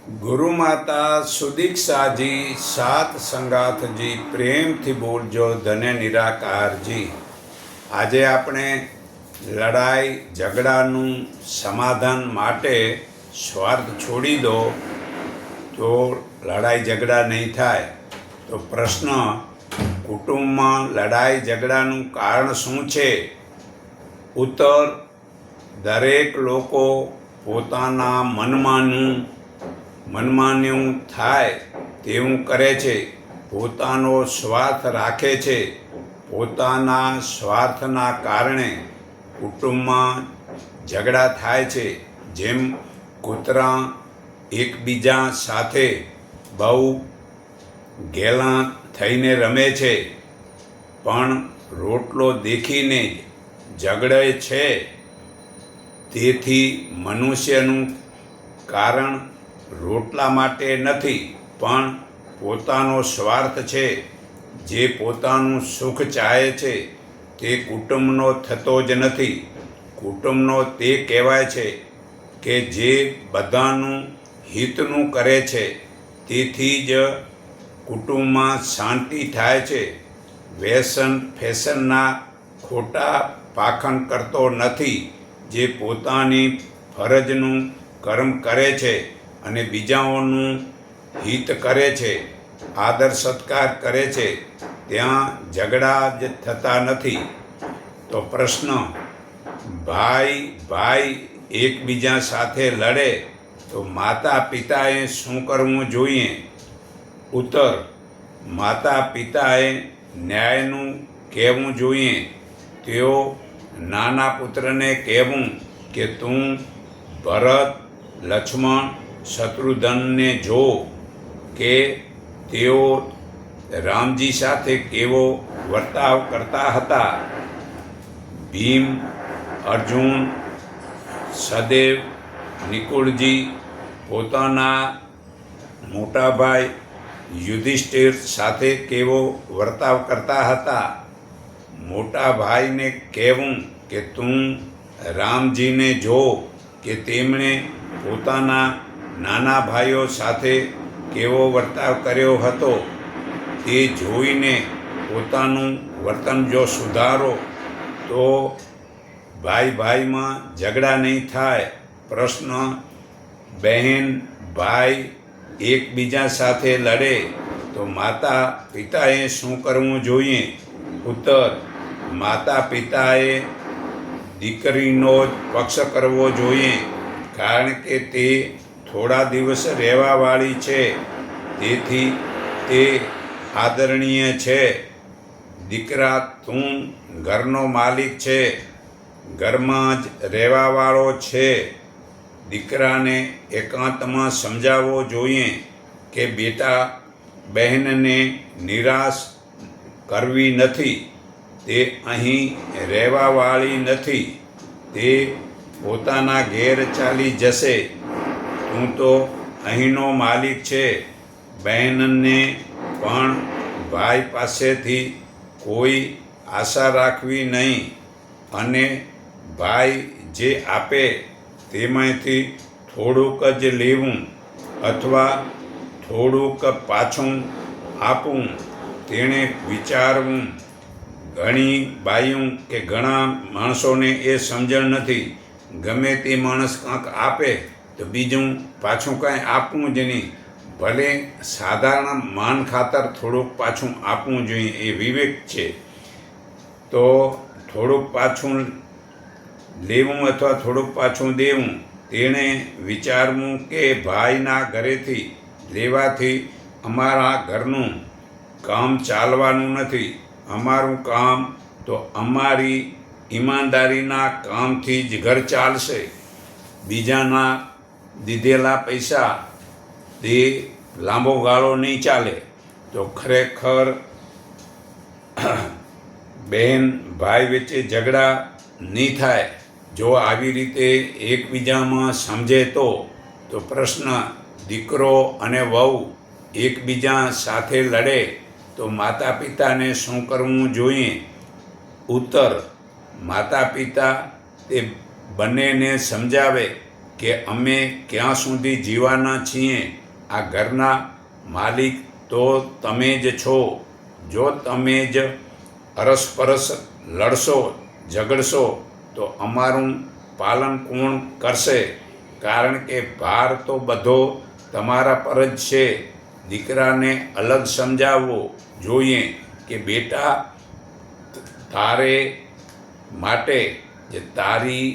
ગુરુ માતા સુદીક્ષાજી સાત સંગાથજી પ્રેમથી બોલજો ધન્ય નિરાકારજી। આજે આપણે લડાઈ ઝઘડાનું સમાધાન માટે સ્વાર્થ છોડી દો તો લડાઈ ઝઘડા નહીં થાય। તો પ્રશ્ન, કુટુંબમાં લડાઈ ઝઘડાનું કારણ શું છે? ઉત્તર, દરેક લોકો પોતાના મનમાન્યું થાય તેવું કરે છે, પોતાનો સ્વાર્થ રાખે છે। પોતાના સ્વાર્થના કારણે કુટુંબમાં ઝઘડા થાય છે। જેમ કૂતરા એકબીજા સાથે બહુ ગેલા થઈને રમે છે, પણ રોટલો દેખીને ઝઘડે છે। તેથી મનુષ્યનું કારણ રોટલા માટે નથી, પણ પોતાનો સ્વાર્થ છે। જે પોતાનું સુખ ચાહે છે તે કુટુંબનો થતો જ નથી। કુટુંબનો તે કહેવાય છે કે જે બધાનું હિતનું કરે છે। તેથી જ કુટુંબમાં શાંતિ થાય છે। વ્યસન ફેશનના ખોટા પાખંડ કરતો નથી, જે પોતાની ફરજનું કર્મ કરે છે અને બીજાઓનું હિત કરે છે, આદર સત્કાર કરે છે, ત્યાં ઝઘડા જ થતા નથી। તો પ્રશ્ન, ભાઈ એકબીજા સાથે લડે તો માતા પિતાએ શું કરવું જોઈએ? ઉત્તર, માતા પિતાએ ન્યાયનું કહેવું જોઈએ। તેઓ નાના પુત્રને કહેવું કે તું ભરત, લક્ષ્મણ, શત્રુઘ્નને જો કે તેઓ રામજી સાથે કેવો વર્તાવ કરતા હતા। ભીમ, અર્જુન, સદેવ, નિકુળજી પોતાના મોટા ભાઈ યુધિષ્ઠિર સાથે કેવો વર્તાવ કરતા હતા। મોટા ભાઈને કહેવું કે તું રામજીને જો કે તેમણે પોતાના નાના ભાઈઓ સાથે કેવો વર્તાવ કર્યો હતો, તે જોઈને પોતાનું વર્તન જો સુધારો તો ભાઈમાં ઝઘડા નહીં થાય। પ્રશ્ન, બહેન ભાઈ એકબીજા સાથે લડે તો માતા પિતાએ શું કરવું જોઈએ? ઉત્તર, માતા પિતાએ દીકરીનો જ પક્ષ કરવો જોઈએ, કારણ કે તે થોડા દિવસ રહેવાવાળી છે, તેથી તે આદરણીય છે। દીકરા, તું ઘરનો માલિક છે, ઘરમાં જ રહેવાવાળો છે। દીકરાને એકાંતમાં સમજાવવો જોઈએ કે બેટા, બહેનને નિરાશ કરવી નથી, તે અહીં રહેવાવાળી નથી, તે પોતાના ઘેર ચાલી જશે। તું તો અહીંનો માલિક છે। બહેનને પણ ભાઈ પાસેથી કોઈ આશા રાખવી નહીં, અને ભાઈ જે આપે તેમાંથી થોડુંક જ લેવું અથવા થોડુંક પાછું આપવું, તેણે વિચારવું। ઘણી બાઈઓ કે ઘણા માણસોને એ સમજણ નથી। ગમે તે માણસ કાંઈક આપે તો બીજું પાછું કાંઈ આપવું જ નહીં, ભલે સાધારણ માન ખાતર થોડુંક પાછું આપવું જોઈએ, એ વિવેક છે। તો થોડુંક પાછું લેવું અથવા થોડુંક પાછું દેવું, તેણે વિચારવું કે ભાઈના ઘરેથી લેવાથી અમારા ઘરનું કામ ચાલવાનું નથી। અમારું કામ તો અમારી ઈમાનદારીના કામથી જ ઘર ચાલશે। બીજાના દીધેલા પૈસા તે લાંબો ગાળો નહીં ચાલે। તો ખરેખર બહેન ભાઈ વચ્ચે ઝઘડા નહીં થાય જો આવી રીતે એકબીજામાં સમજે તો। પ્રશ્ન, દીકરો અને વહુ એકબીજા સાથે લડે તો માતા પિતાને શું કરવું જોઈએ? ઉત્તર, માતા પિતા તે બંનેને સમજાવે કે અમે ક્યાં સુધી જીવવાના છીએ. આ ઘરના માલિક તો તમે જ છો. જો તમે જ અરસપરસ લડશો, ઝઘડશો, તો અમારું પાલન કોણ કરશે? કારણ કે ભાર તો બધો તમારા પર જ છે. દીકરાને અલગ સમજાવવો જોઈએ કે બેટા, તારે માટે જે તારી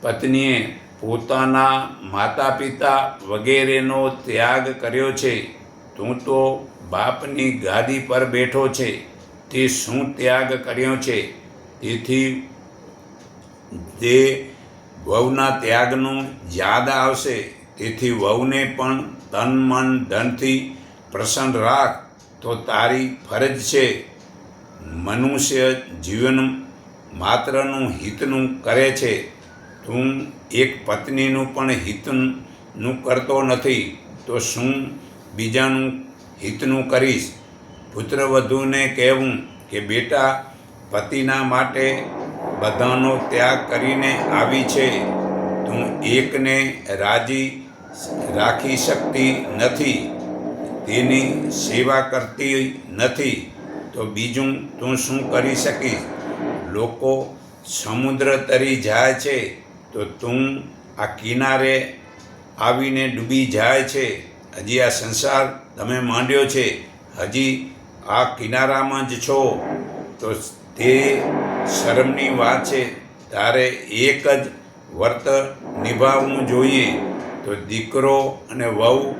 પત્નીએ પોતાના માતા પિતા વગેરેનો ત્યાગ કર્યો છે. તું તો બાપની ગાદી પર બેઠો છે. તે શું ત્યાગ કર્યો છે? તેથી તે વહુના ત્યાગનું યાદ આવશે. તેથી વહુને પણ તન મન ધનથી પ્રસન્ન રાખ. તો તારી ફરજ છે. મનુષ્ય જીવન માત્રનું હિતનું કરે છે. તું એક પત્નીનું પણ હિતનું કરતો નથી, તો શું બીજાનું હિતનું કરીશ? પુત્રવધૂને કહેવું કે બેટા, પતિના માટે બધાનો ત્યાગ કરીને આવી છે. તું એકને રાજી રાખી શકતી નથી, તેની સેવા કરતી નથી, તો બીજું તું શું કરી શકીશ? લોકો સમુદ્ર તરી જાય છે, તો તું આ કિનારે આવીને ડૂબી જાય છે. હજી આ સંસાર તમે માંડ્યો છે, હજી આ કિનારામાં જ છો, તો તે શરમની વાત છે. તારે એક જ વર્ત નિભાવવું જોઈએ. તો દીકરો અને વહુ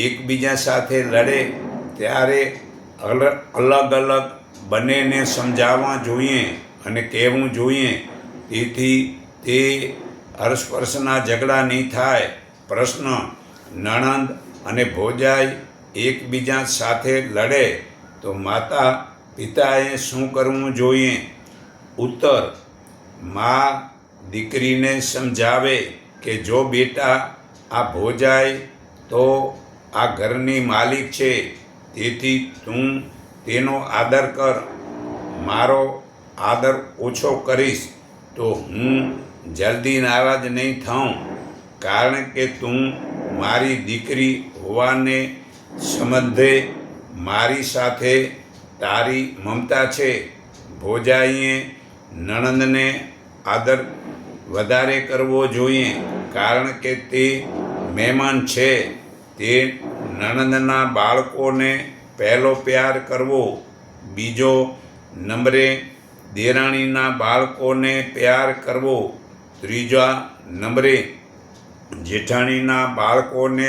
એકબીજા સાથે લડે ત્યારે અલગ અલગ બંનેને સમજાવવા જોઈએ અને કહેવું જોઈએ. તેથી તે અરસપરસના ઝઘડા નહીં થાય. પ્રશ્ન: નણંદ અને ભોજાઈ એકબીજા સાથે લડે તો માતા પિતાએ શું કરવું જોઈએ? ઉત્તર: મા દીકરીને સમજાવે કે જો બેટા, આ ભોજાઈ તો આ ઘરની માલિક છે, તેથી તું તેનો આદર કર. મારો આદર ઓછો કરીશ તો હું જલ્દી નારાજ નહીં થાઉં, કારણ કે તું મારી દીકરી હોવાને સંબંધે મારી સાથે તારી મમતા છે. ભોજાઈએ નણંદને આદર વધારે કરવો જોઈએ, કારણ કે તે મહેમાન છે. તે નણંદના બાળકોને પહેલો પ્યાર કરવો. બીજો નંબરે દેરાણીના બાળકોને પ્યાર કરવો. ત્રીજા નંબરે જેઠાણીના બાળકોને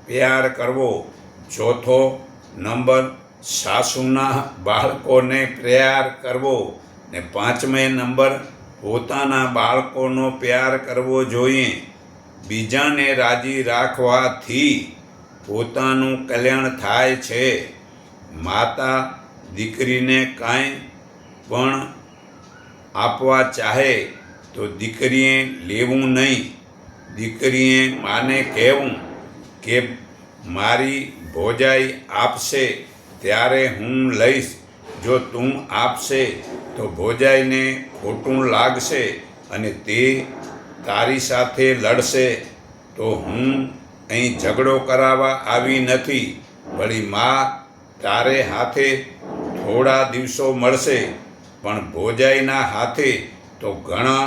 પ્યાર કરવો. ચોથો નંબર સાસુના બાળકોને પ્યાર કરવો. ને પાંચમે નંબર પોતાના બાળકોનો પ્યાર કરવો જોઈએ. બીજાને રાજી રાખવાથી પોતાનું કલ્યાણ થાય છે. માતા દીકરીને કાંઈ પણ આપવા ચાહે તો દીકરીએ લેવું નહીં. દીકરીએ માને કહેવું કે મારી ભોજાઈ આપશે ત્યારે હું લઈશ. જો તું આપશે તો ભોજાઈને ખોટું લાગશે અને તે તારી સાથે લડશે. તો હું અહીં ઝઘડો કરાવવા આવી નથી. વળી મા તારે હાથે થોડા દિવસો મળશે, પણ ભોજાઈના હાથે તો ઘણા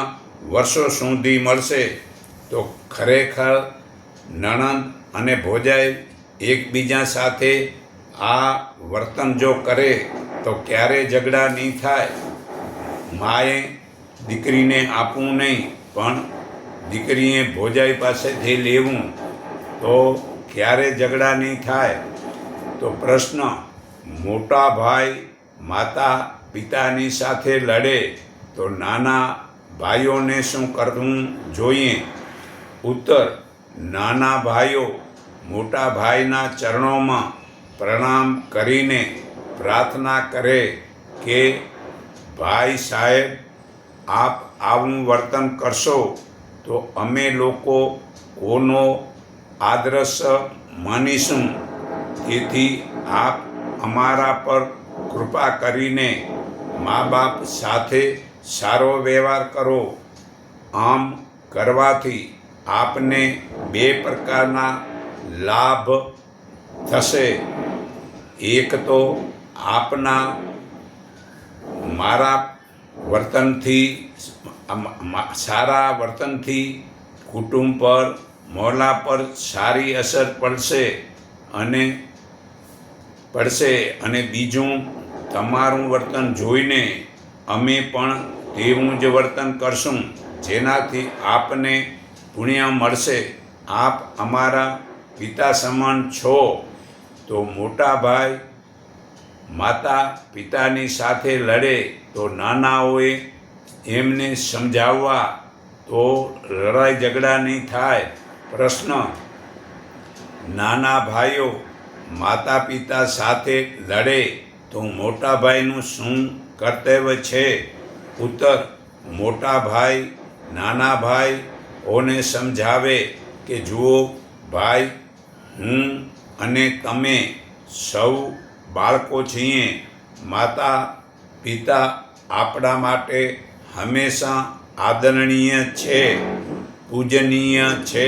વર્ષો સુધી મળશે. તો ખરેખર નણંદ અને ભોજાઈ એકબીજા સાથે આ વર્તન જો કરે તો ક્યારેય ઝઘડા નહીં થાય. માએ દીકરીને આપવું નહીં, પણ દીકરીએ ભોજાઈ પાસેથી લેવું, તો ક્યારેય ઝઘડા નહીં થાય. તો પ્રશ્ન: મોટા ભાઈ માતા પિતાની સાથે લડે તો નાના ભાઈઓને શું કરવું જોઈએ? ઉત્તર: નાના ભાઈઓ મોટા ભાઈના ચરણોમાં પ્રણામ કરીને પ્રાર્થના કરે કે ભાઈ સાહેબ, આપ આવું વર્તન કરશો તો અમે લોકો કોનો આદર્શ માનીશું. તેથી આપ અમારા પર કૃપા કરીને મા બાપ સાથે સારો વ્યવહાર કરો. આમ કરવાથી આપને બે પ્રકારના લાભ થશે. એક તો આપના સારા વર્તનથી કુટુંબ પર, મોહલ્લા પર સારી અસર પડશે અને બીજું, તમારું વર્તન જોઈને અમે પણ તેવું જ વર્તન કરશું, જેનાથી આપને પુણ્ય મળશે. આપ અમારા પિતા સમાન છો. તો મોટા ભાઈ માતા પિતાની સાથે લડે તો નાનાઓએ એમને સમજાવવા, તો લડાઈ ઝઘડા નહીં થાય. પ્રશ્ન: નાના ભાઈઓ માતા પિતા સાથે લડે તો મોટા ભાઈનું શું કર્તવ્ય છે? ઉત્તર: મોટા ભાઈ નાના ભાઈઓને સમજાવે કે જુઓ ભાઈ, હું અને તમે સૌ બાળકો છીએ. માતા પિતા આપણા માટે હંમેશા આદરણીય છે, પૂજનીય છે.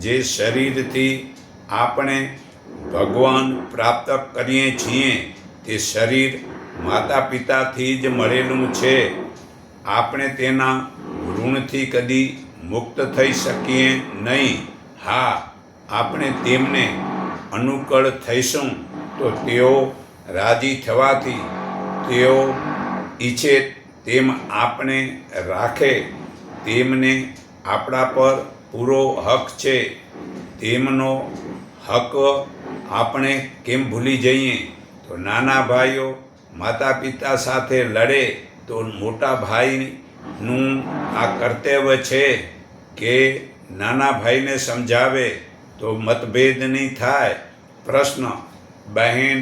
જે શરીરથી આપણે ભગવાન પ્રાપ્ત કરીએ છીએ તે શરીર માતા પિતાથી જ મળેલું છે. આપણે તેના ઋણથી કદી મુક્ત થઈ શકીએ નહીં. હા, આપણે તેમને અનુકૂળ થઈશું તો તેઓ રાજી થવાથી તેઓ ઈચ્છે તેમ આપણે રાખે. તેમને આપણા પર પૂરો હક છે. તેમનો હક આપણે કેમ ભૂલી જઈએ? તો નાના ભાઈઓ માતા પિતા સાથે લડે તો મોટા ભાઈનું આ કર્તવ્ય છે કે નાના ભાઈને સમજાવે તો મતભેદ નહીં થાય. પ્રશ્ન: બહેન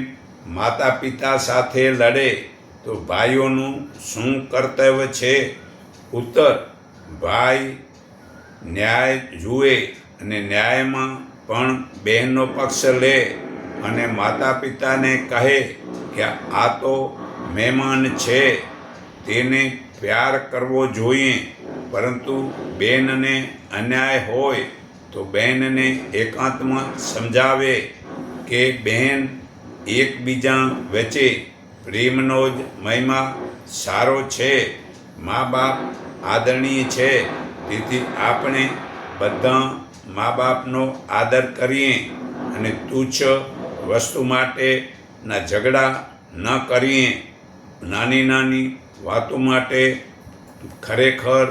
માતા પિતા સાથે લડે તો ભાઈઓનું શું કર્તવ્ય છે? ઉત્તર: ભાઈ ન્યાય જુએ અને ન્યાયમાં પણ બહેનનો પક્ષ લે અને માતા પિતાને કહે કે આ તો મહેમાન છે, તેને પ્યાર કરવો જોઈએ. પરંતુ બહેનને અન્યાય હોય તો બહેનને એકાંતમાં સમજાવે કે બહેન, એકબીજા વચ્ચે પ્રેમનો જ મહિમા સારો છે. મા બાપ આદરણીય છે, તેથી આપણે બધા મા બાપનો આદર કરીએ અને તુચ્છ વસ્તુ માટેના ઝઘડા ન કરીએ. નાની નાની વાતો માટે ખરેખર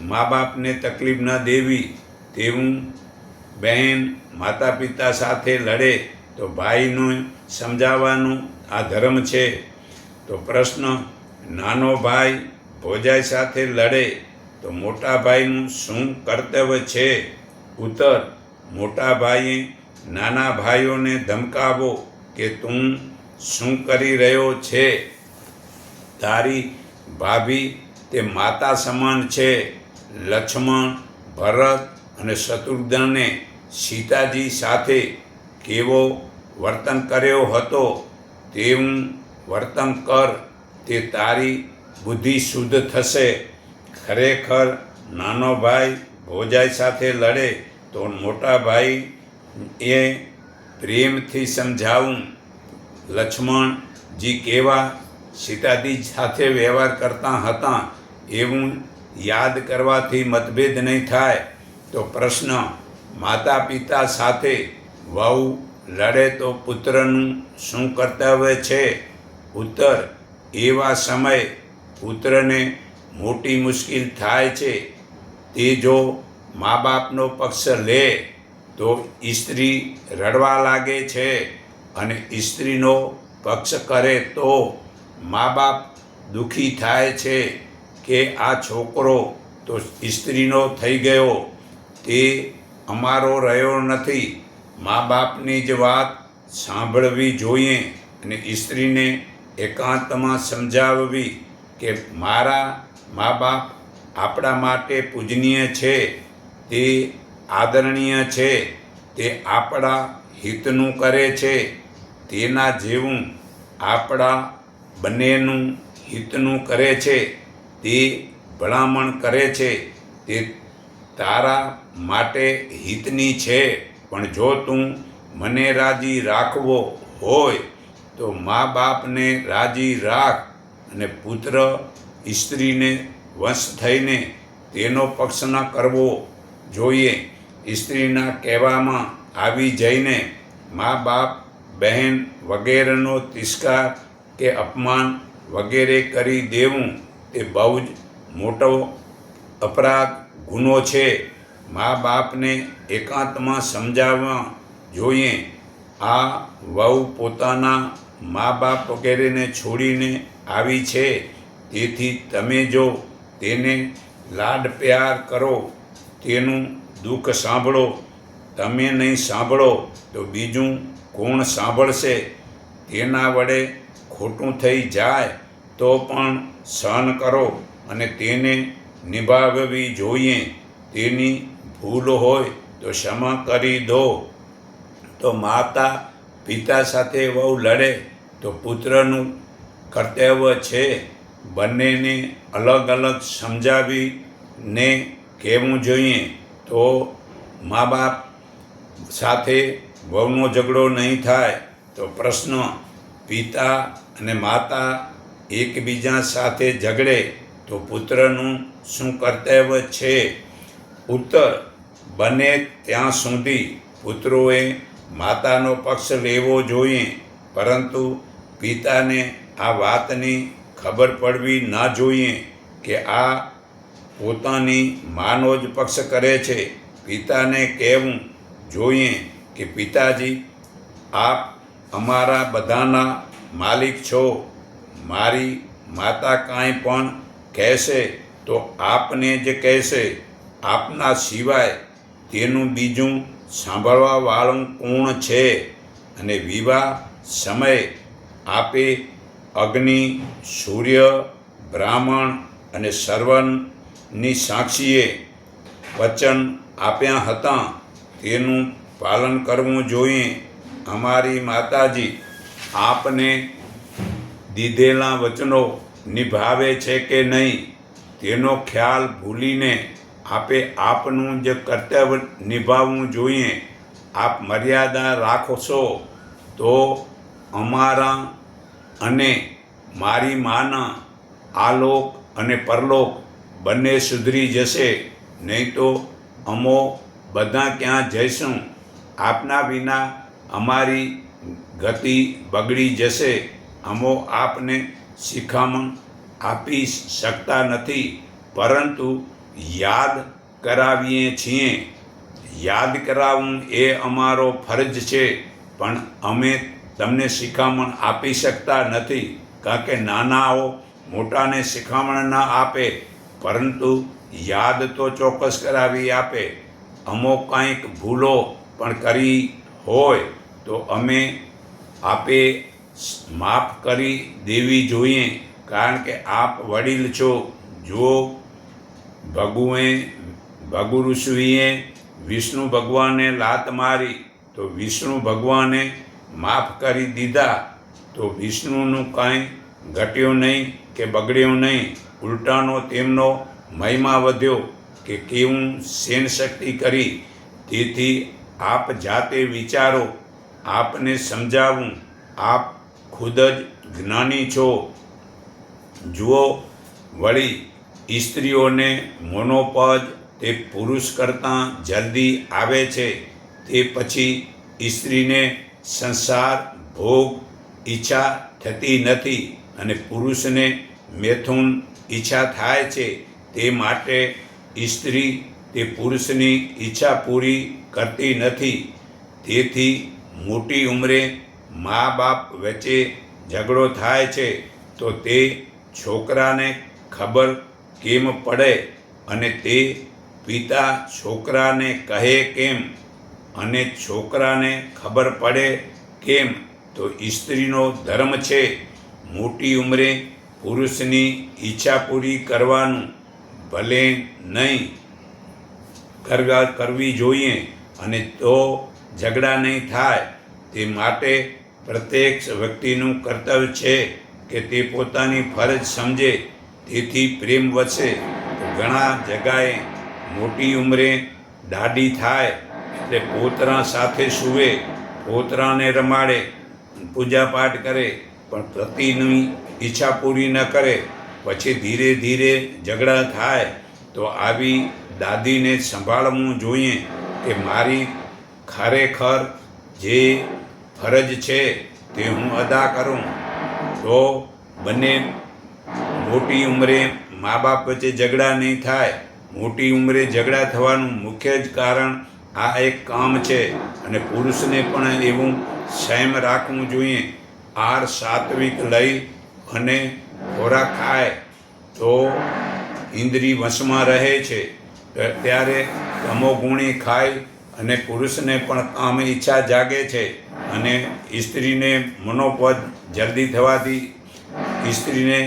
મા બાપને તકલીફ ન દેવી. તેવું બહેન માતા પિતા સાથે લડે તો ભાઈનું સમજાવવાનું આ ધર્મ છે. તો પ્રશ્ન: નાનો ભાઈ ભોજાઈ સાથે લડે તો મોટા ભાઈનું શું કર્તવ્ય છે? ઉત્તર: મોટા ભાઈએ નાના ભાઈઓને ધમકાવો કે તું શું કરી રહ્યો છે? તારી ભાભી તે માતા સમાન છે. લક્ષ્મણ, ભરત અને શત્રુઘ્નને સીતાજી સાથે કેવો વર્તન કર્યો હતો તેવું વર્તન કર, તે તારી બુદ્ધિ શુદ્ધ થશે. ખરેખર નાનો ભાઈ ભોજાઈ સાથે લડે તો મોટા ભાઈ એ પ્રેમથી સમજાવું. લક્ષ્મણજી કેવા સીતાજી સાથે વ્યવહાર કરતા હતા એવું યાદ કરવાથી મતભેદ નહીં થાય. તો પ્રશ્ન: માતા પિતા સાથે વહુ લડે તો પુત્રનું શું કર્તવ્ય છે? ઉત્તર: એવા સમયે પુત્રને મોટી મુશ્કેલ થાય છે. તે જો મા બાપનો પક્ષ લે તો સ્ત્રી રડવા લાગે છે અને સ્ત્રીનો પક્ષ કરે તો મા બાપ દુઃખી થાય છે કે આ છોકરો તો સ્ત્રીનો થઈ ગયો, તે અમારો રહ્યો નથી. મા બાપની જ વાત સાંભળવી જોઈએ અને સ્ત્રીને એકાંતમાં સમજાવવી કે મારા મા બાપ આપણા માટે પૂજનીય છે, તે આદરણીય છે, તે આપણા હિતનું કરે છે. તેના જેવું આપણા બંનેનું હિતનું કરે છે. તે ભલામણ કરે છે. તે તારા માટે હિતની છે. પણ જો તું મને રાજી રાખવો હોય તો મા બાપને રાજી રાખ અને પુત્ર સ્ત્રીને વશ થઈને તેનો પક્ષ ન કરવો જોઈએ. સ્ત્રીના કહેવામાં આવી જઈને મા બાપ બહેન વગેરેનો તિરસ્કાર કે અપમાન વગેરે કરી દેવું તે બહુ જ મોટો અપરાધ ગુનો છે. મા બાપને એકાંતમાં સમજાવવા જોઈએ. આ વહુ પોતાના મા બાપ વગેરેને છોડીને આવી છે, તેથી તમે જો તેને લાડ પ્યાર કરો, તેનું દુઃખ સાંભળો, તમે નહીં સાંભળો તો બીજું કોણ સાંભળશે? તેના વડે ખોટું થઈ જાય તો પણ સહન કરો અને તેને નિભાવવી જોઈએ. તેની ભૂલ હોય તો ક્ષમા કરી દો. તો માતા પિતા સાથે વહુ લડે તો પુત્રનું કર્તવ્ય છે બંનેને અલગ અલગ સમજાવીને કહેવું જોઈએ. તો મા બાપ સાથે વહુનો ઝઘડો નહીં થાય. તો પ્રશ્ન: પિતા અને માતા એકબીજા સાથે ઝઘડે તો પુત્રનું શું કર્તવ્ય છે? ઉત્તર: બને ત્યાં સુધી પુત્રોએ માતાનો પક્ષ લેવો જોઈએ, પરંતુ પિતાને આ વાતની ખબર પડવી ના જોઈએ કે આ પોતાની માનો જ પક્ષ કરે છે. પિતાને કહેવું જોઈએ કે પિતાજી, આપ અમારા બધાના માલિક છો. મારી માતા કાંઈ પણ કહેશે તો આપને જ કહેશે. આપના સિવાય તેનું બીજું સાંભળવાવાળું કોણ છે? અને વિવાહ સમયે આપે અગ્નિ, સૂર્ય, બ્રાહ્મણ અને સર્વની સાક્ષીએ વચન આપ્યા હતા, તેનું પાલન કરવું જોઈએ. અમારી માતાજી આપને દીધેલા વચનો નિભાવે છે કે નહીં, તેનો ખ્યાલ ભૂલીને આપે આપનું જ કર્તવ્ય નિભાવવું જોઈએ. આપ મર્યાદા રાખશો તો અમારા અને મારી માના આલોક અને પરલોક બંને સુધરી જશે. નહીં તો અમો બધા ક્યાં જઈશું? આપના વિના અમારી ગતિ બગડી જશે. અમો આપને શિખામણ આપી શકતા નથી, પરંતુ યાદ કરાવીએ છીએ. યાદ કરાવવું એ અમારો ફરજ છે, પણ અમે તમને શિખામણ આપી શકતા નથી, કારણ કે નાનાઓ મોટાને શિખામણ ન આપે, પરંતુ યાદ તો ચોક્કસ કરાવી આપે. અમો કંઈક ભૂલો પણ કરી હોય તો અમે આપે માફ કરી દેવી જોઈએ, કારણ કે આપ વડીલ છો. જો ભગુ ઋષિએ વિષ્ણુ ભગવાનને લાત મારી તો વિષ્ણુ ભગવાને માફ કરી દીધા, તો વિષ્ણુનું કાંઈ ઘટ્યું નહીં કે બગડ્યું નહીં. ઉલટાનો તેમનો મહિમા વધ્યો કે કેવું સહન શક્તિ કરી. તેથી આપ જાતે વિચારો, આપને સમજાવું. આપ ખુદ જ જ્ઞાની છો. જુઓ વળી, સ્ત્રીઓને મોનોપોઝ તે પુરુષ કરતાં જલ્દી આવે છે. તે પછી સ્ત્રીને સંસાર ભોગ ઈચ્છા થતી નથી અને પુરુષને મૈથુન ઈચ્છા થાય છે. તે માટે સ્ત્રી તે પુરુષની ઈચ્છા પૂરી કરતી નથી. તેથી મોટી ઉંમરે મા બાપ વચ્ચે ઝઘડો થાય છે, તો તે છોકરાને ખબર કેમ પડે? અને તે પિતા છોકરાને કહે કેમ? અને છોકરાને ખબર પડે કેમ? તો સ્ત્રીનો ધર્મ છે મોટી ઉંમરે પુરુષની ઈચ્છા પૂરી કરવાનું. ભલે નહીં કરવી જોઈએ, અને તો ઝઘડા નહીં થાય. તે માટે પ્રત્યેક વ્યક્તિનું કર્તવ્ય છે કે તે પોતાની ફરજ સમજે. તેથી પ્રેમ વધશે. તો ઘણા જગાએ મોટી ઉંમરે દાઢી થાય એટલે પોતરા સાથે સૂવે, પોતરાને રમાડે, પૂજાપાઠ કરે, પણ પતિની ઈચ્છા પૂરી ન કરે, પછી ધીરે ધીરે ઝઘડા થાય, તો આવી દાદીને સંભાળવું જોઈએ કે મારી ખરેખર જે ફરજ છે તે હું અદા કરું. તો બંને મોટી ઉંમરે મા બાપ વચ્ચે ઝઘડા નહીં થાય. મોટી ઉંમરે ઝઘડા થવાનું મુખ્ય જ કારણ આ એક કામ છે, અને પુરુષને પણ એવું સંયમ રાખવું જોઈએ. આહાર સાત્વિક લઈ અને ખોરાક ખાય તો ઇન્દ્રિય વશમાં રહે છે. ત્યારે તમોગુણી ખાય અને પુરુષને પણ કામ ઈચ્છા જાગે છે, અને સ્ત્રીને મનોપદ જલ્દી થવાથી સ્ત્રીને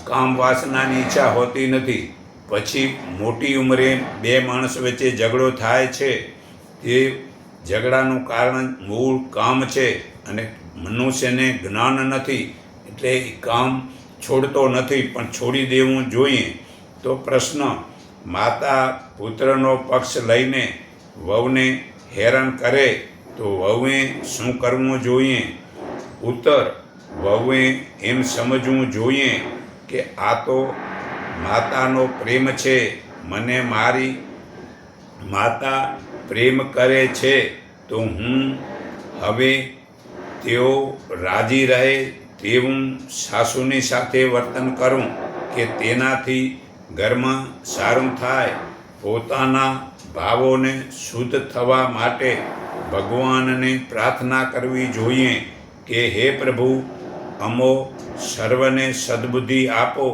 કામ વાસનાની ઈચ્છા હોતી નથી. પછી મોટી ઉંમરે બે માણસ વચ્ચે ઝઘડો થાય છે. તે ઝઘડાનું કારણ મૂળ કામ છે, અને મનુષ્યને જ્ઞાન નથી એટલે એ કામ છોડતો નથી, પણ છોડી દેવું જોઈએ. તો પ્રશ્ન: માતા પુત્રનો પક્ષ લઈને વહુને હેરાન કરે તો વહુએ શું કરવું જોઈએ? ઉત્તર: વહુએ એમ સમજવું જોઈએ કે આ તો માતાનો પ્રેમ છે. મને મારી માતા પ્રેમ કરે છે, તો હું હવે તેઓ રાજી રહે તેવું સાસુની સાથે વર્તન કરું કે તેનાથી ઘરમાં સારું થાય. પોતાના ભાવોને શુદ્ધ થવા માટે ભગવાનને પ્રાર્થના કરવી જોઈએ કે હે પ્રભુ, અમો સર્વને સદબુદ્ધિ આપો,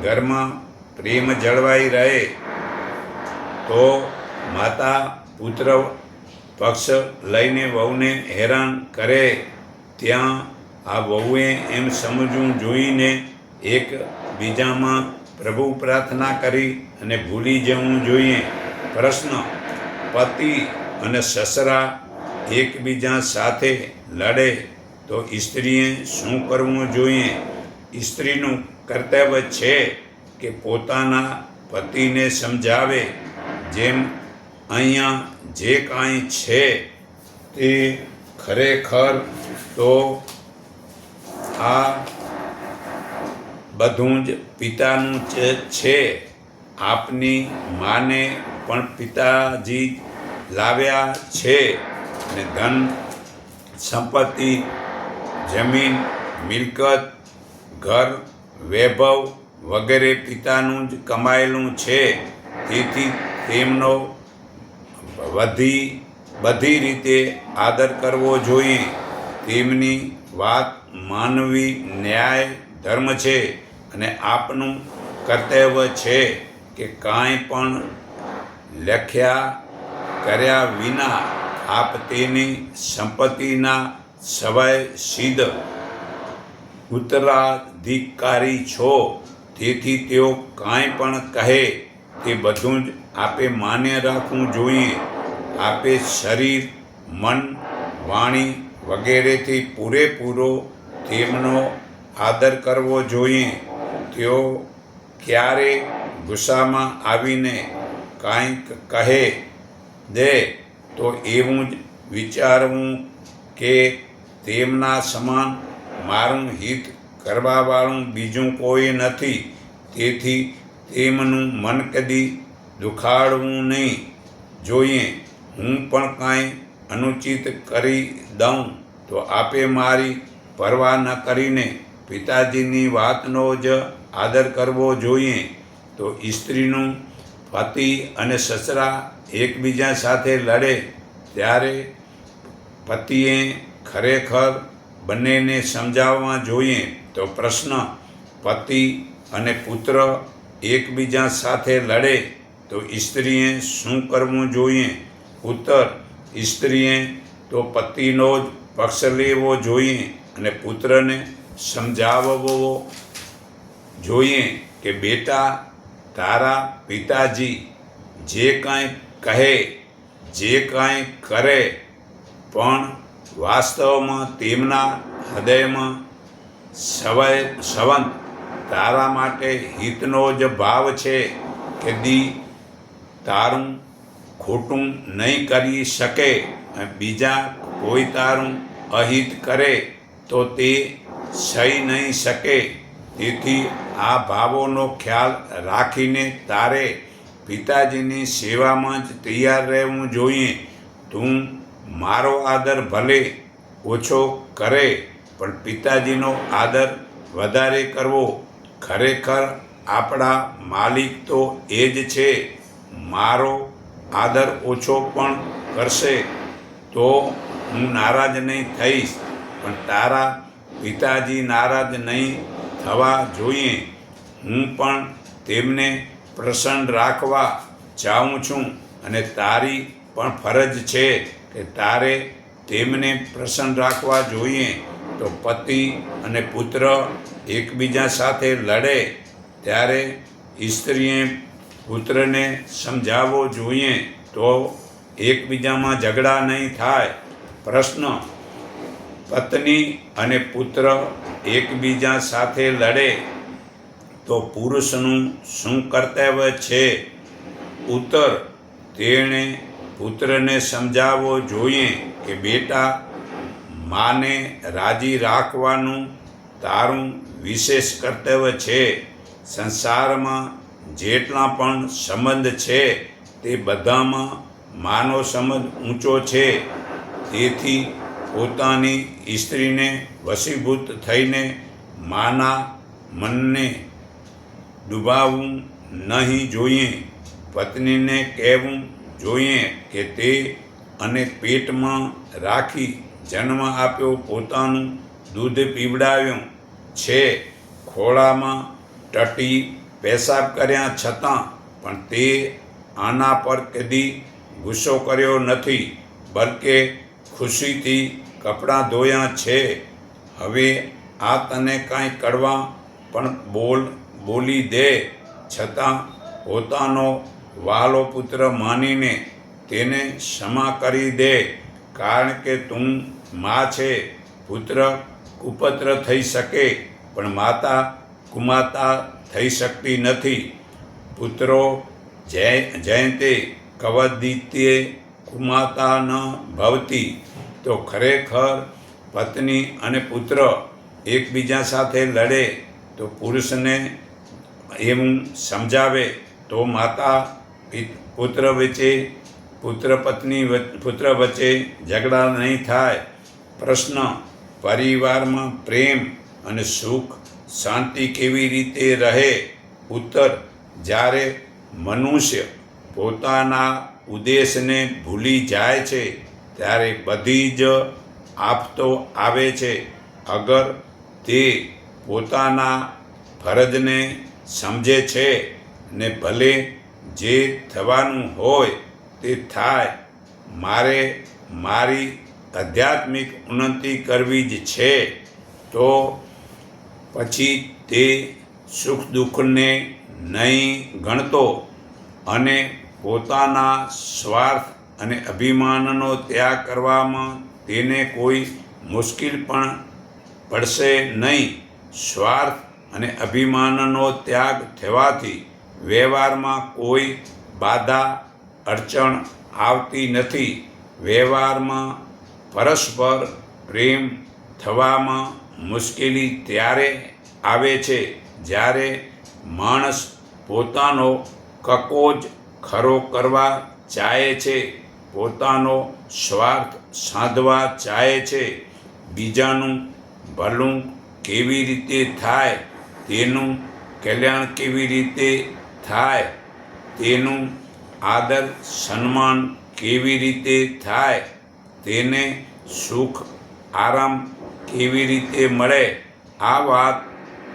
ઘરમાં પ્રેમ જળવાઈ રહે. તો માતા પુત્ર પક્ષ લઈને વહુને હેરાન કરે ત્યાં આ વહુએ એમ સમજવું જોઈને એકબીજામાં પ્રભુ પ્રાર્થના કરી અને ભૂલી જવું જોઈએ. પ્રશ્ન: પતિ અને સસરા એકબીજા સાથે લડે તો સ્ત્રીએ શું કરવું જોઈએ? સ્ત્રીનું કર્તવ્ય છે કે પોતાના પતિને સમજાવે. જેમ અહીંયા જે કાંઈ છે તે ખરેખર તો આ બધું જ પિતાનું છે. આપની માને પણ પિતાજી લાવ્યા છે, અને ધન સંપત્તિ, જમીન, મિલકત, ઘર, વૈભવ વગેરે પિતાનું જ કમાયેલું છે. તેથી તેમનો બધી રીતે આદર કરવો જોઈએ. તેમની વાત માનવી ન્યાય ધર્મ છે, અને આપનું કર્તવ્ય છે કે કાંઈ પણ લખ્યા કર્યા વિના આપ તેની સંપત્તિના સવાય ઉત્તરાધિકારી છો. તેથી તેઓ કાંઈ પણ કહે તે બધું જ આપે માન્ય રાખવું જોઈએ. આપે શરીર, મન, વાણી વગેરેથી પૂરેપૂરો તેમનો આદર કરવો જોઈએ. તેઓ ક્યારે ગુસ્સામાં આવીને કાંઈક કહે દે તો એવું જ વિચારવું કે તેમના સમાન મારું હિત કરવાવાળું બીજું કોઈ નથી. તેથી તેમનું મન કદી દુખાડવું નહીં જોઈએ. હું પણ કાંઈ અનુચિત કરી દઉં તો આપે મારી પરવા ન કરીને પિતાજીની વાતનો જ આદર કરવો જોઈએ. તો સ્ત્રીનું પતિ અને સસરા એકબીજા સાથે લડે ત્યારે પતિએ ખરેખર બંનેને સમજાવવા જોઈએ. તો પ્રશ્ન: પતિ અને પુત્ર એકબીજા સાથે લડે તો સ્ત્રીએ શું કરવું જોઈએ? ઉત્તર: સ્ત્રીએ તો પતિનો જ પક્ષ લેવો જોઈએ અને પુત્રને સમજાવવો જોઈએ કે બેટા, તારા પિતાજી જે કાંઈ કહે, જે કાંઈ કરે, પણ વાસ્તવમાં તેમના હૃદયમાં સંવત તારા માટે હિતનો જ ભાવ છે. કે તારું ખોટું નહીં કરી શકે અને બીજા કોઈ તારું અહિત કરે તો તે સહી નહીં શકે. તેથી આ ભાવોનો ખ્યાલ રાખીને તારે પિતાજીની સેવામાં જ તૈયાર રહેવું જોઈએ. તું મારો આદર ભલે ઓછો કરે પણ પિતાજીનો આદર વધારે કરવો. ખરેખર આપણા માલિક તો એ જ છે. મારો આદર ઓછો પણ કરશે તો હું નારાજ નહીં થઈશ, પણ તારા પિતાજી નારાજ નહીં થવા જોઈએ. હું પણ તેમને પ્રસન્ન રાખવા ચાહું છું અને તારી પણ ફરજ છે કે તારે તેમને પ્રસન્ન રાખવા જોઈએ. તો પતિ અને પુત્ર એકબીજા સાથે લડે ત્યારે સ્ત્રીએ પુત્રને સમજાવવો જોઈએ તો એકબીજામાં ઝઘડા નહીં થાય. પ્રશ્ન: પત્ની અને પુત્ર એકબીજા સાથે લડે તો પુરુષનું શું કર્તવ્ય છે? ઉત્તર: તેણે પુત્રને સમજાવવો જોઈએ કે બેટા, માને રાજી રાખવાનું તારું વિશેષ કર્તવ્ય છે. સંસારમાં જેટલા પણ સંબંધ છે તે બધામાં માનો સંબંધ ઊંચો છે. તેથી પોતાની સ્ત્રીને વશીભૂત થઈને માના મનને ડૂબાવવું નહીં જોઈએ. પત્નીને કહેવું જોઈએ કે તે અને પેટમાં રાખી જન્મ આપ્યો, પોતાનું દૂધ પીવડાવ્યું છે, ખોળામાં ટટી પેશાબ કર્યા છતાં પણ તે આના પર કદી ગુસ્સો કર્યો નથી, બલકે ખુશીથી કપડાં ધોયા છે. હવે આ તને કાંઈ કડવા પણ બોલી દે છતાં પોતાનો વહાલો પુત્ર માનીને તેને ક્ષમા કરી દે, કારણ કે તું માં છે. પુત્ર કુપુત્ર થઈ શકે પણ માતા કુમાતા થઈ શકતી નથી. પુત્રો જયતે કવદિત્યે કુમાતા ન ભવતી. તો ખરેખર પત્ની અને પુત્ર એકબીજા સાથે લડે તો પુરુષને એવું સમજાવે તો માતા પુત્ર વચ્ચે, પુત્ર પત્ની પુત્ર વચ્ચે ઝઘડા નહીં થાય. પ્રશ્ન: પરિવારમાં પ્રેમ અને સુખ શાંતિ કેવી રીતે રહે? ઉત્તર: જ્યારે મનુષ્ય પોતાના ઉદ્દેશને ભૂલી જાય છે ત્યારે બધી જ આફતો આવે છે. અગર તે પોતાના ફરજને સમજે છે ને ભલે જે થવાનું હોય તે થાય, મારે મારી આધ્યાત્મિક ઉન્નતિ કરવી જ છે, તો પછી તે સુખ દુઃખને નહીં ગણતો અને પોતાના સ્વાર્થ અને અભિમાનનો ત્યાગ કરવામાં તેને કોઈ મુશ્કેલ પણ પડશે નહીં. સ્વાર્થ અને અભિમાનનો ત્યાગ થવાથી વ્યવહારમાં કોઈ બાધા અડચણ આવતી નથી. વ્યવહારમાં પરસ્પર પ્રેમ થવામાં મુશ્કેલી ત્યારે આવે છે જ્યારે માણસ પોતાનો કક્કો જ ખરો કરવા ચાહે છે, પોતાનો સ્વાર્થ સાધવા ચાહે છે. બીજાનું ભલું કેવી રીતે થાય, તેનું કલ્યાણ કેવી રીતે થાય, તેનું આદર સન્માન કેવી રીતે થાય, તેને સુખ આરામ કેવી રીતે મળે, આ વાત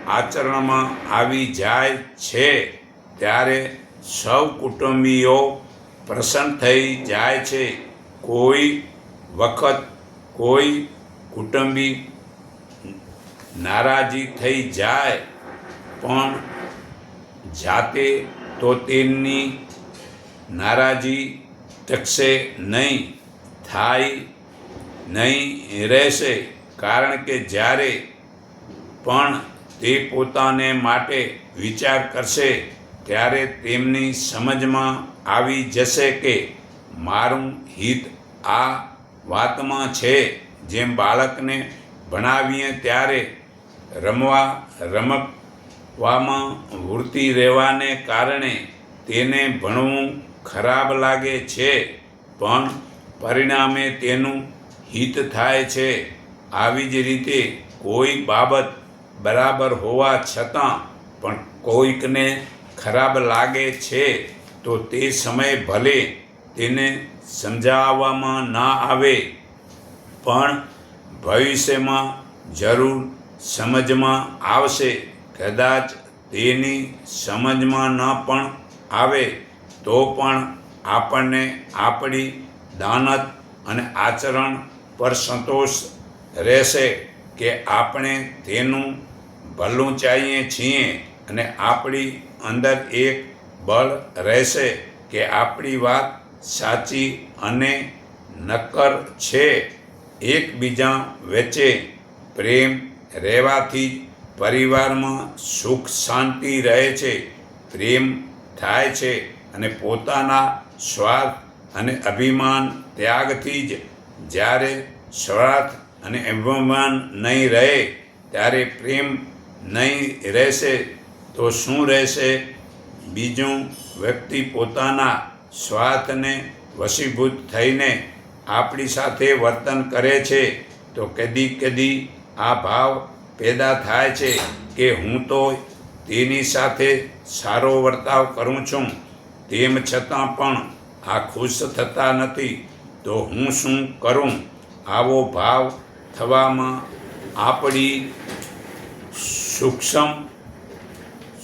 આચરણમાં આવી જાય છે ત્યારે સૌ કુટુંબીઓ પ્રસન્ન થઈ જાય છે. કોઈ વખત કોઈ કુટુંબી નારાજી થઈ જાય પણ જાતે તો તેમની નારાજી ટકશે નહીં, થાય નહીં રહેશે. કારણ કે જ્યારે પણ તે પોતાને માટે વિચાર કરશે ત્યારે તેમની સમજમાં આવી જશે કે મારું હિત આ વાતમાં છે. જેમ બાળકને ભણાવીએ ત્યારે રમવામાં વૃત્તિ રહેવાને કારણે તેને ભણવું ખરાબ લાગે છે, પણ પરિણામે તેનું હિત થાય છે. આવી જ રીતે કોઈ બાબત બરાબર હોવા છતાં પણ કોઈકને ખરાબ લાગે છે તો તે સમયે ભલે તેને સમજાવવામાં ના આવે, પણ ભવિષ્યમાં જરૂર સમજમાં આવશે. કદાચ તેની સમજમાં ન પણ આવે તો પણ આપણને આપણી દાનત અને આચરણ પર સંતોષ રહેશે કે આપણે તેનું ભલું ચાહીએ છીએ, અને આપણી અંદર એક બળ રહેશે કે આપણી વાત સાચી અને નક્કર છે. એકબીજા વચ્ચે પ્રેમ રહેવાથી જ પરિવારમાં સુખ શાંતિ રહે છે, પ્રેમ થાય છે, અને પોતાના સ્વાર્થ અને અભિમાન ત્યાગથી જ. જ્યારે સ્વાર્થ અને અભિમાન નહીં રહે ત્યારે પ્રેમ નહીં રહેશે તો શું રહેશે? બીજું વ્યક્તિ પોતાના સ્વાર્થને વશીભૂત થઈને આપણી સાથે વર્તન કરે છે તો કદી આ ભાવ પેદા થાય છે કે હું તો તેની સાથે સારો વર્તાવ કરું છું, તેમ છતાં પણ આ ખુશ થતા નથી, તો હું શું કરું? આવો ભાવ થવામાં આપણી સૂક્ષ્મ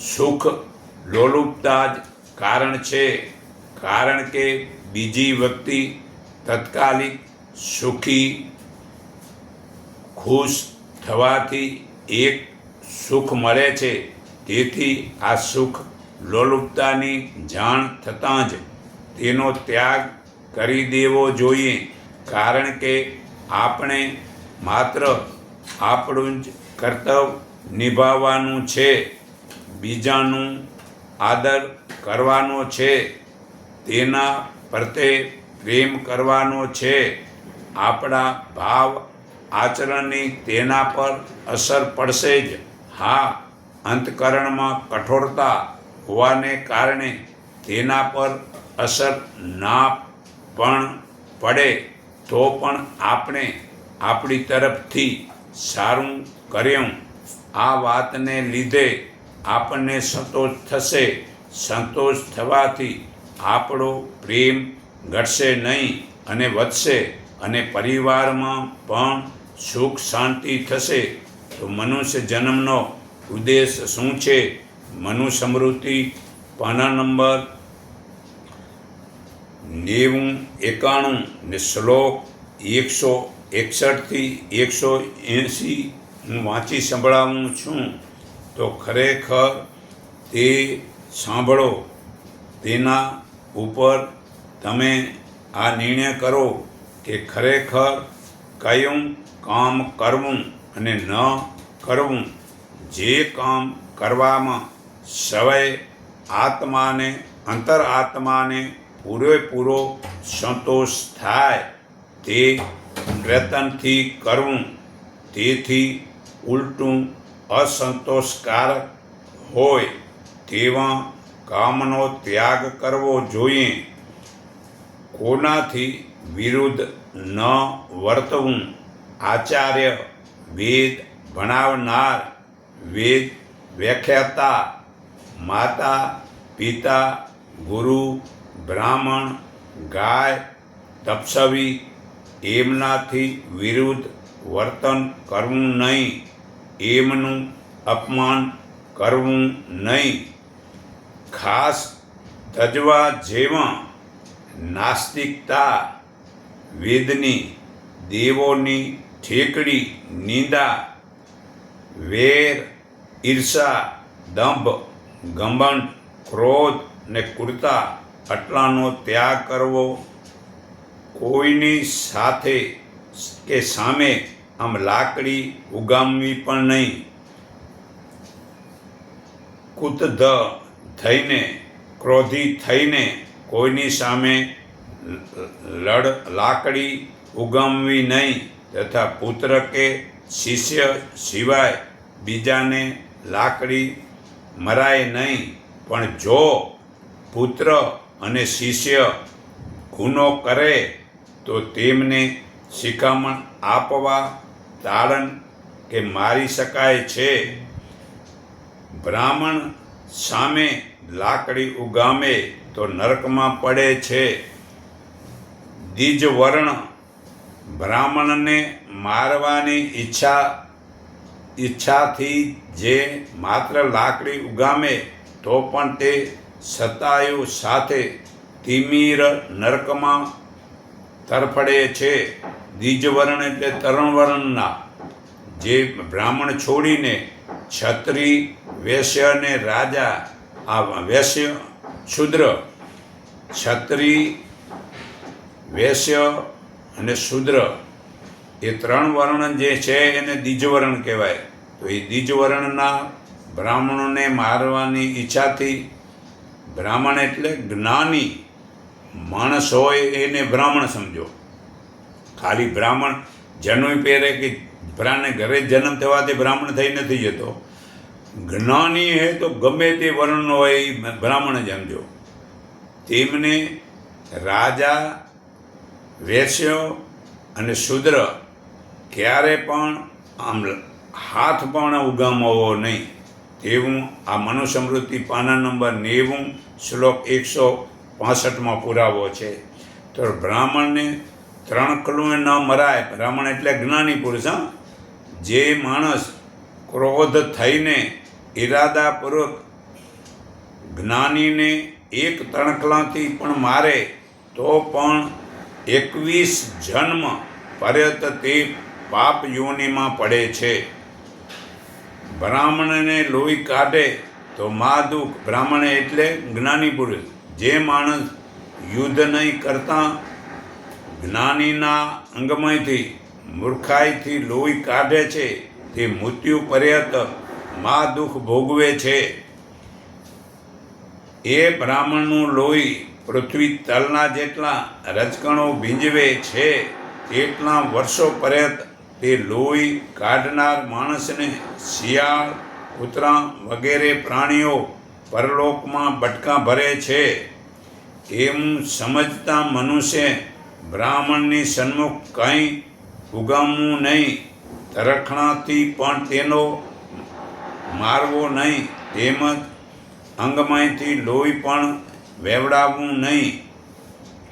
સુખ લોલુપતા જ કારણ છે. કારણ કે બીજી વ્યક્તિ તત્કાલિક સુખી ખુશ થવાથી એક સુખ મળે છે. તેથી આ સુખ લોલુપતાની જાણ થતાં જ તેનો ત્યાગ કરી દેવો જોઈએ. કારણ કે આપણે માત્ર આપણું જ કર્તવ્ય નિભાવવાનું છે, બીજાનું આદર કરવાનો છે, તેના પ્રત્યે પ્રેમ કરવાનો છે. આપણા ભાવ આચરણની તેના પર અસર પડશે જ. હા, અંતઃકરણમાં કઠોરતા હોવાને કારણે તેના પર અસર ના પણ પડે તો પણ આપણે આપણી તરફથી સારું કર્યું આ વાતને લીધે આપણને સંતોષ થશે. સંતોષ થવાથી આપણો પ્રેમ ઘટશે નહીં અને વધશે, અને પરિવારમાં પણ સુખ શાંતિ થશે. તો મનુષ્ય જન્મનો ઉદ્દેશ શું છે? મનુસ્મૃતિ પાના નંબર 90-91 ને શ્લોક 161 થી 180 હું વાંચી સંભળાવું છું. તો ખરેખર તે સાંભળો, તેના ઉપર તમે આ નિર્ણય કરો કે ખરેખર કયું કામ કરવું અને ન કરવું. જે કામ કરવામાં સવય આત્માને અંતરાત્માને પૂરેપૂરો સંતોષ થાય તે પ્રયત્નથી કરવું. તેથી ઉલટું અસંતોષકારક હોય તેવા કામનો ત્યાગ કરવો જોઈએ. કોનાથી વિરુદ્ધ ન વર્તવું. આચાર્ય, વેદ ભણાવનાર, વેદ વ્યાખ્યાતા, માતા પિતા, ગુરુ, બ્રાહ્મણ, ગાય, તપસ્વી એમનાથી વિરુદ્ધ વર્તન કરવું નહીં. એમનું અપમાન કરવું નહીં. ખાસ તજવા જેવા નાસ્તિકતા, વેદની, દેવોની ઠેકડી, નિંદા, વેર, ઈર્ષા, દંભ, ઘમંડ, ક્રોધ ને ક્રૂરતા આટલાનો ત્યાગ કરવો. કોઈની સાથે કે સામે આમ લાકડી ઉગામવી પણ નહીં. કુતધ, થઈને ક્રોધી થઈને કોઈની સામે લાકડી ઉગામવી નહીં તથા પુત્ર કે શિષ્ય સિવાય બીજાને લાકડી મરાય નહીં. પણ જો પુત્ર અને શિષ્ય ગુનો કરે તો તેમને શિખામણ આપવા તારણ કે મારી શકાય છે. બ્રાહ્મણ સામે લાકડી ઉગામે તો નરકમાં પડે છે. દ્વિજવર્ણ બ્રાહ્મણને મારવાની ઈચ્છાથી જે માત્ર લાકડી ઉગામે તો પણ તે સતાયુ સાથે તિમિર નરકમાં તરફડે છે. દ્વિજવર્ણ એટલે તરુણવર્ણના જે બ્રાહ્મણ છોડીને ક્ષત્રિય વૈશ્ય અને રાજા આ વૈશ્ય શૂદ્ર ક્ષત્રિય વૈશ્ય અને શૂદ્ર એ ત્રણ વર્ણ જે છે એને દ્વિજવર્ણ કહેવાય. તો એ દ્વિજવર્ણના બ્રાહ્મણોને મારવાની ઈચ્છાથી બ્રાહ્મણ એટલે જ્ઞાની માણસ હોય એને બ્રાહ્મણ સમજો. ખાલી બ્રાહ્મણ જનોઈ પહેરે કે ભરાને ઘરે જન્મ થવાથી બ્રાહ્મણ થઈ નથી જતો. જ્ઞાની હે તો ગમે તે વર્ણનો હોય એ બ્રાહ્મણ જ સમજો. તેમને રાજા વૈશ્યો અને શૂદ્ર ક્યારે પણ આમ હાથ પણ ઉગામવો નહીં તેવું આ મનુસ્મૃતિ પાના નંબર 90 શ્લોક 165 પુરાવો છે. તો બ્રાહ્મણને 3 કલુએ ન મરાય. બ્રાહ્મણ એટલે જ્ઞાની પુરુષ. જે માણસ ક્રોધ થઈને ઈરાદાપૂર્વક જ્ઞાનીને એક તણખલાથી પણ મારે તો પણ 21 જન્મ પર્યંત તે પાપ યોનિમાં પડે છે. બ્રાહ્મણને લોહી કાઢે તો મહાદુખ. બ્રાહ્મણ એટલે જ્ઞાની પુરુષ. જે માણસ યુદ્ધ નહીં કરતા જ્ઞાનીના અંગમાંથી મૂર્ખાઈથી લોહી કાઢે છે તે મૃત્યુ પર્યંત મહાદુખ ભોગવે છે. એ બ્રાહ્મણનું લોહી પૃથ્વી તલના જેટલા રજકણો ભીંજવે છે તેટલા વર્ષો પર્યંત તે લોહી કાઢનાર માણસને શિયાળ કૂતરા વગેરે પ્રાણીઓ પરલોકમાં બટકા ભરે છે. એમ સમજતા મનુષ્ય બ્રાહ્મણની સન્મુખ કંઈ ઉગામવું નહીં, તરખણાથી પણ તેનો મારવો નહીં, તેમજ અંગમાંથી લોહી પણ વેવડાવવું નહીં.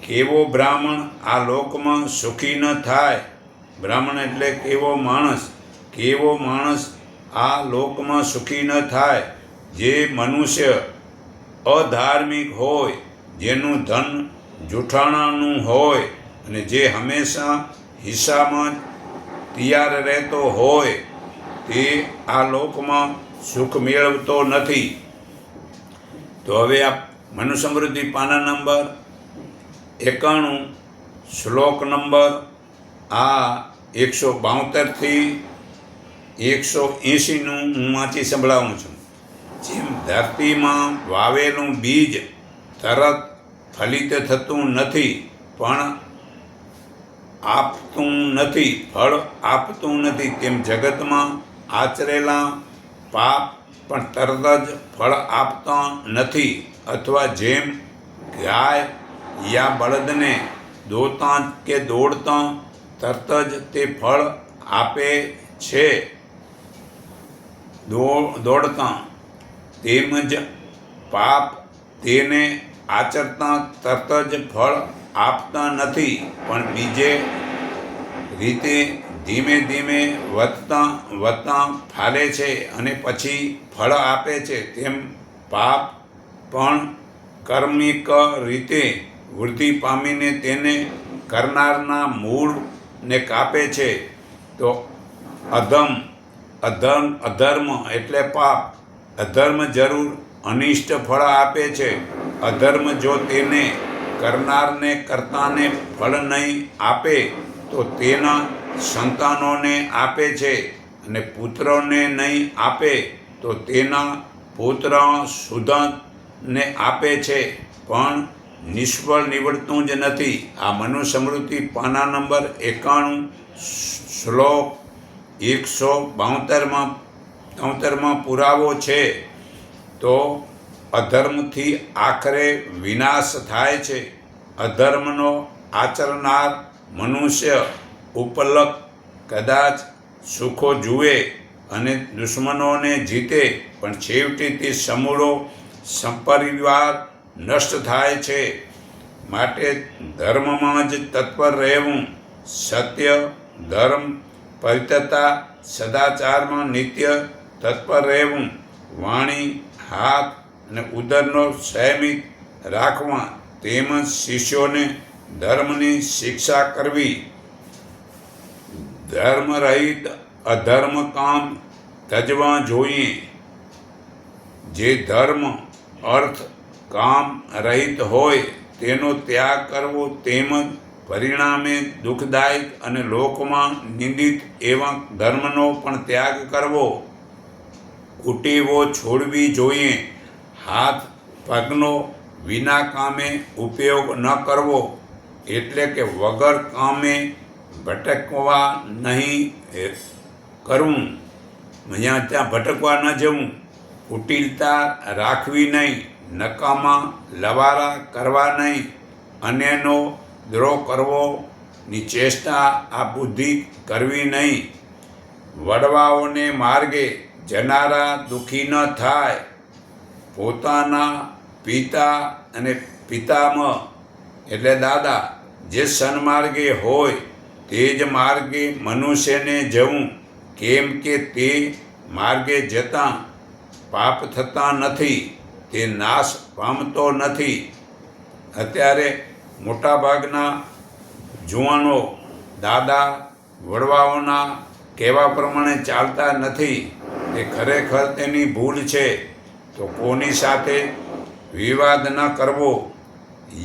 કેવો બ્રાહ્મણ આ લોકમાં સુખી ન થાય. બ્રાહ્મણ એટલે કેવો માણસ આ લોકમાં સુખી ન થાય. જે મનુષ્ય અધાર્મિક હોય, જેનું ધન જૂઠાણાનું હોય અને જે હંમેશા હિસ્સામાં તૈયાર રહેતો હોય તે આ લોકમાં સુખ મેળવતો નથી. તો હવે આ મનુસ્મૃતિ પાના નંબર 91 શ્લોક નંબર આ 172થી 180 હું વાંચી સંભળાવું છું. જેમ ધરતીમાં વાવેલું બીજ તરત ફલિત થતું નથી પણ ફળ આપતું નથી, તેમ જગતમાં આચરેલા પાપ પણ તરત જ ફળ આપતા નથી. અથવા જેમ ગાય યા બળદને દોડતા કે દોડતા તરત જ તે ફળ આપે છે દોડતા, તેમજ પાપ તેને આચરતા તરત જ ફળ આપતા નથી પણ બીજે રીતે ધીમે ધીમે વધતા ફાલે છે અને પછી ફળ આપે છે. તેમ પાપ પણ કર્મિક રીતે વૃદ્ધિ પામીને તેને કરનારના મૂળને કાપે છે. તો અધર્મ એટલે પાપ. અધર્મ જરૂર અનિષ્ટ ફળ આપે છે. અધર્મ જો તેને કરનારને કર્તાને ફળ નહીં આપે તો તેના સંતાનોને આપે છે, અને પુત્રોને નહીં આપે તો તેના પુત્ર ને આપે છે, પણ નિષ્ફળ નીવડતું જ નથી. આ મનુસ્મૃતિ પાના નંબર 91 શ્લોક 172માં પુરાવો છે. તો અધર્મથી આખરે વિનાશ થાય છે. અધર્મનો આચરનાર મનુષ્ય ઉપલક કદાચ સુખો જુએ અને દુશ્મનોને જીતે, પણ છેવટે તે સમૂળો સંપરિવાર નષ્ટ થાય છે. માટે ધર્મમાં જ તત્પર રહેવું, સત્ય, ધર્મ, પવિત્રતા, સદાચારમાં નિત્ય તત્પર રહેવું, વાણી, હાથ અને ઉદરનો સંયમિત રાખવા, તેમજ શિષ્યોને ધર્મની શિક્ષા કરવી. ધર્મ રહિત અધર્મ કામ તજવા જોઈએ. જે ધર્મ, અર્થ, કામ રહિત હોય તેનો ત્યાગ કરવો, તેમજ પરિણામે દુઃખદાયક અને લોકમાં નિંદિત એવા ધર્મનો પણ ત્યાગ કરવો. કુટેવો છોડવી જોઈએ. હાથ પગનો વિના કામે ઉપયોગ ન કરવો, એટલે કે વગર કામે ભટકવા નહીં કરવું, અહીંયા ત્યાં ભટકવા ન જવું. કુટિલતા રાખવી નહીં, નકામા લવારા કરવા નહીં, અન્યનો દ્રોહ કરવોની ચેષ્ટા આ બુદ્ધિ કરવી નહીં. વડવાઓને માર્ગે જનારા દુઃખી ન થાય. પોતાના પિતા અને પિતામહ એટલે દાદા જે સન્માર્ગે હોય તે જ માર્ગે મનુષ્યને જવું, કેમ કે તે માર્ગે જતાં પાપ થતા નથી, તે નાશ પામતો નથી. અત્યારે મોટાભાગના જુવાનો દાદા વડવાઓના કહેવા પ્રમાણે ચાલતા નથી. તે ખરેખર તેની ભૂલ છે. તો કોની સાથે વિવાદ ન કરવો.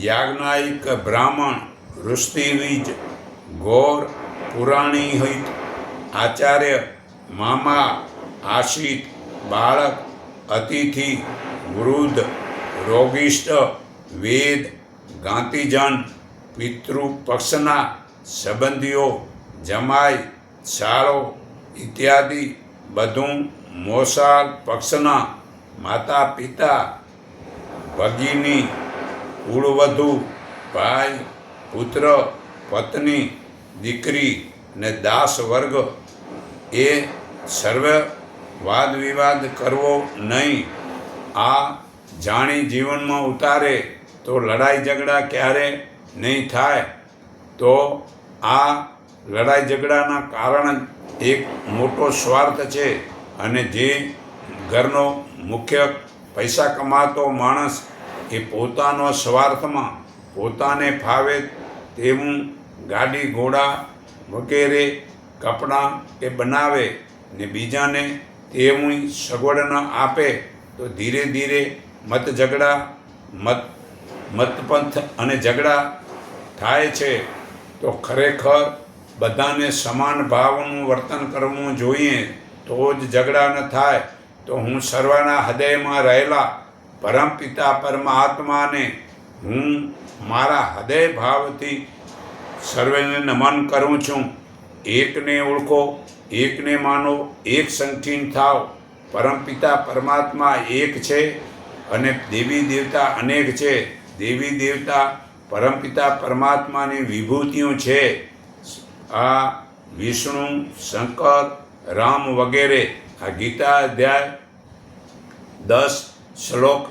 યાજ્ઞાયિક બ્રાહ્મણ, ઋષિવિજ, ગૌર પુરાણીહિત, આચાર્ય, મામા, આશિત, બાળક, અતિથિ, વૃદ્ધ, રોગિષ્ઠ, વેદ, જ્ઞાતિજન, પિતૃપક્ષના સંબંધીઓ, જમાઈ, સાળો ઇત્યાદિ બધું મોસાળ પક્ષના માતા પિતા, ભગિની, કુળવધુ, ભાઈ, પુત્ર, પત્ની, દીકરી અને દાસ વર્ગ એ સર્વે વાદ વિવાદ કરવો નહીં. આ જાણી જીવનમાં ઉતારે તો લડાઈ ઝઘડા ક્યારે નહીં થાય. તો આ લડાઈ ઝઘડાના કારણ એક મોટો સ્વાર્થ છે. અને જે ઘરનો મુખ્ય પૈસા કમાતો માણસ એ પોતાનો સ્વાર્થમાં પોતાને ફાવે તેવું ગાડી ઘોડા વગેરે કપડાં એ બનાવે ને બીજાને તેવું સગવડ ન આપે, તો ધીરે ધીરે મતપંથ અને ઝઘડા થાય છે. તો ખરેખર બધાને સમાન ભાવનું વર્તન કરવું જોઈએ, તો જ ઝઘડા ન થાય. તો હું સર્વના હૃદયમાં રહેલા પરમપિતા પરમાત્માને હું મારા હૃદય ભાવથી સર્વેને નમન કરું છું. એકને ઓળખો, એકને માનો, એક સંકીર્ણ થાવ. પરમપિતા પરમાત્મા એક છે અને દેવી દેવતા અનેક છે. દેવી દેવતા પરમપિતા પરમાત્માની વિભૂતિઓ છે. આ વિષ્ણુ, શંકર, રામ વગેરે. આ ગીતા અધ્યાય 10 શ્લોક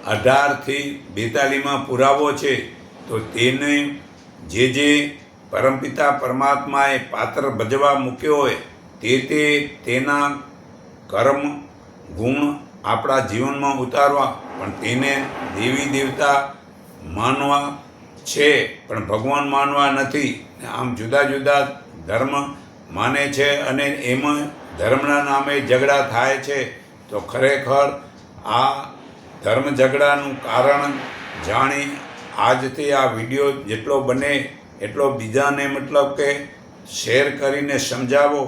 18-42 પુરાવો છે. તો તેને જે પરમપિતા પરમાત્માએ પાત્ર ભજવા મૂક્યો હોય તેના કર્મ ગુણ આપણા જીવનમાં ઉતારવા, પણ તેને દેવી દેવતા માનવા છે, પણ ભગવાન માનવા નથી. આમ જુદા જુદા ધર્મ માને છે અને એમાં ધર્મના નામે ઝઘડા થાય છે. તો ખરેખર આ ધર્મ ઝઘડાનું કારણ જાણી આજથી આ વિડીયો જેટલો બને એટલો બીજાને મતલબ કે શેર કરીને સમજાવો,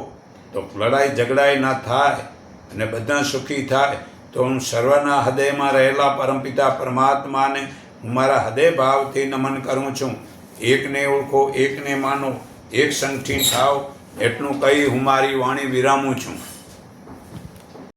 તો લડાઈ ઝઘડાઈ ના થાય અને બધા સુખી થાય. તો હું સર્વના હૃદયમાં રહેલા પરમપિતા પરમાત્માને હું મારા હૃદય ભાવથી નમન કરું છું. એકને ઓળખો, એકને માનો, એક સંગઠી થાવ, એટલું કહી હું મારી વાણી વિરામું છું.